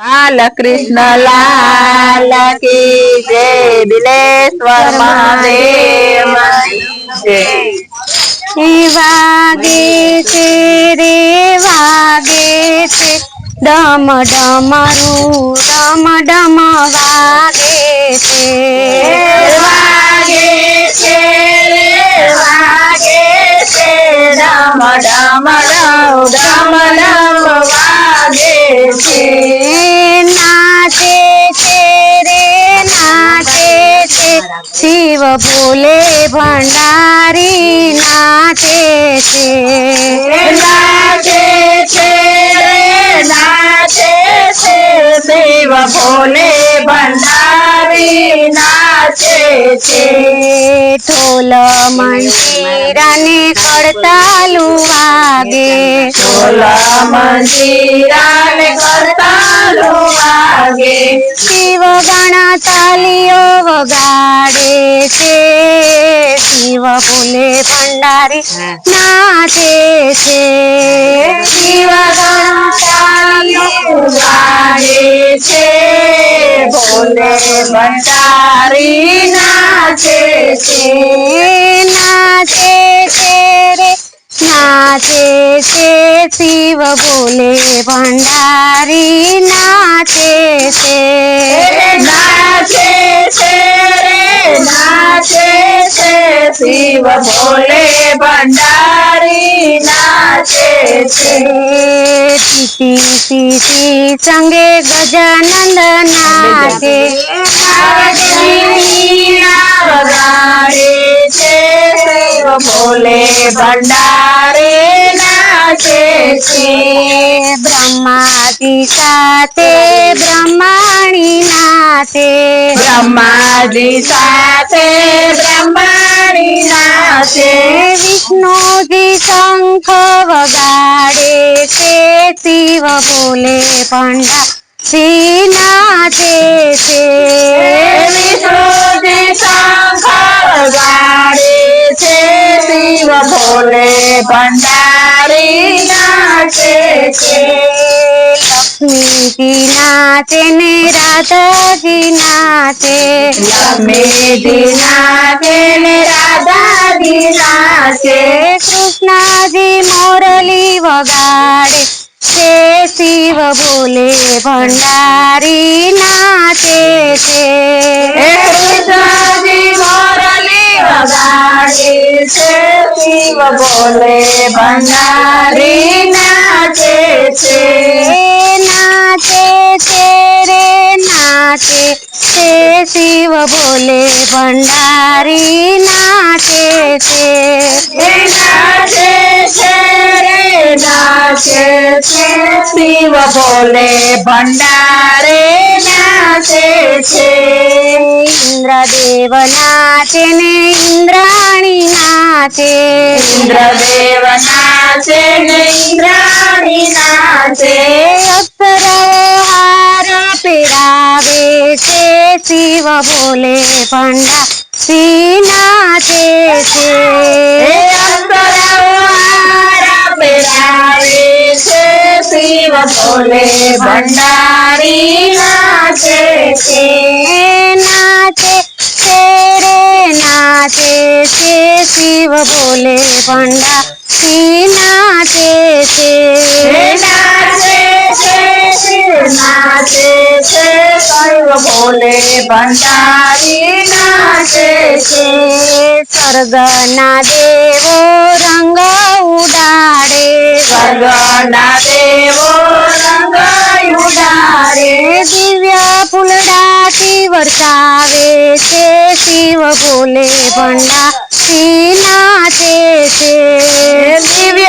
बालकृष्ण लाल की जय। बिलेश्वर महादेव जय। वागे से रे वागे से डम डमरू डम डम वागे से वागे से रे वागे से डम डम डम डम वागे से। नाचे तेरे नाचे थे शिव बोले भंडारी नाचे थे नाचे रे नाचे शिव भोले भंडारी नाचे ढोल मंजीराने करतालू वागे ढोल मंजीराने करतालू वागे शिव गण तालियो वगाड़े छे शिव बोले भंडारी नाचे छे शिव गण तालियो वगाड़े छे भोले भंडारी नाचे नाचे रे नाचे शिव बोले भंडारी नाचे नाचे रे नाचे शिव भोले भंडारी नाचे सीती सीती संगे गजानंद नाचे शिव भोले भंडारी नाचे ब्रह्मा जी साथे ब्रह्माणी नाचे ब्रह्मा जी साथे ब्रह्माणी नाचे विष्णु जी शंख वगाड़े छे शिव बोले भंडारी नाचे विष्णु जी शंख वगाड़े छे शिव भोले भंडारी नाचे लक्ष्मी जी नाचे ने राधा जी नाचे लक्ष्मी जी नाचे ने राधा जी नाचे कृष्णा जी मोरली वगाड़े छे शिव बोले भंडारी नाचे कृष्ण जी मोरली वगाड़े छे शिव भोले भंडारी नाचे नाचे रे नाचे शिव बोले भंडारी नाचे नाचे रे नाचे शिव भोले भंडारी नाचे इंद्रदेव नाचे ने इंद्राणी नाचे इंद्रदेव नाचे ने इंद्राणी नाचे हार पिरावे छे शिव बोले भंडारी नाचे शिव भोले भंडारी नाचे नाचे रे नाचे शिव बोले भंडारी नाचे नाचे शिव भोले भंडारी नाचे स्वर्ग ना देवो रंग उडाड़े स्वर्ग ना देवो रंग उडाड़े दिव्य फूलडाटी वर्षावे छे शिव बोले भंडारी नाचे दिव्य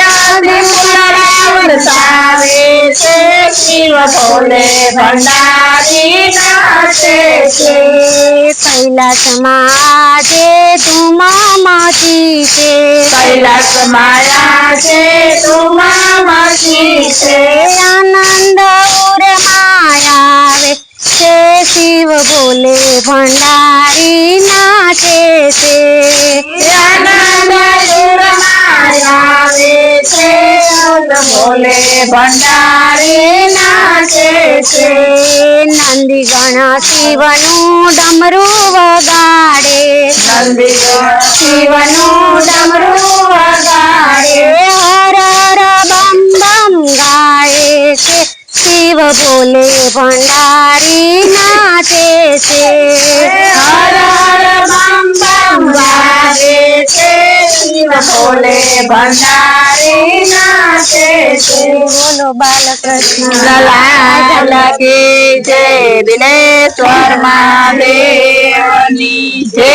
वर्षावे छे शिव भोले भंडारी नाचे कैलास माजे तुम मची कैलास माया से तुम मची आनंद उर मायावे छे शिव बोले भंडारी नाचे आनंद उर मायावे छे भोले भंडारी नाचे નંદીગણ શિવનું ડમરું વગાડે નંદીગણ શિવનું ડમરું વગાડે હર હર બમ બમ ગાય છે શિવ બોલે ભંડારી નાચે છે હર હર બમ બમ વાગે છે શિવ બોલે ભંડારી નાચે છે બોલો બાલકૃષ્ણ લાલ કી જય દિનેશ્વર મહાદેવની જય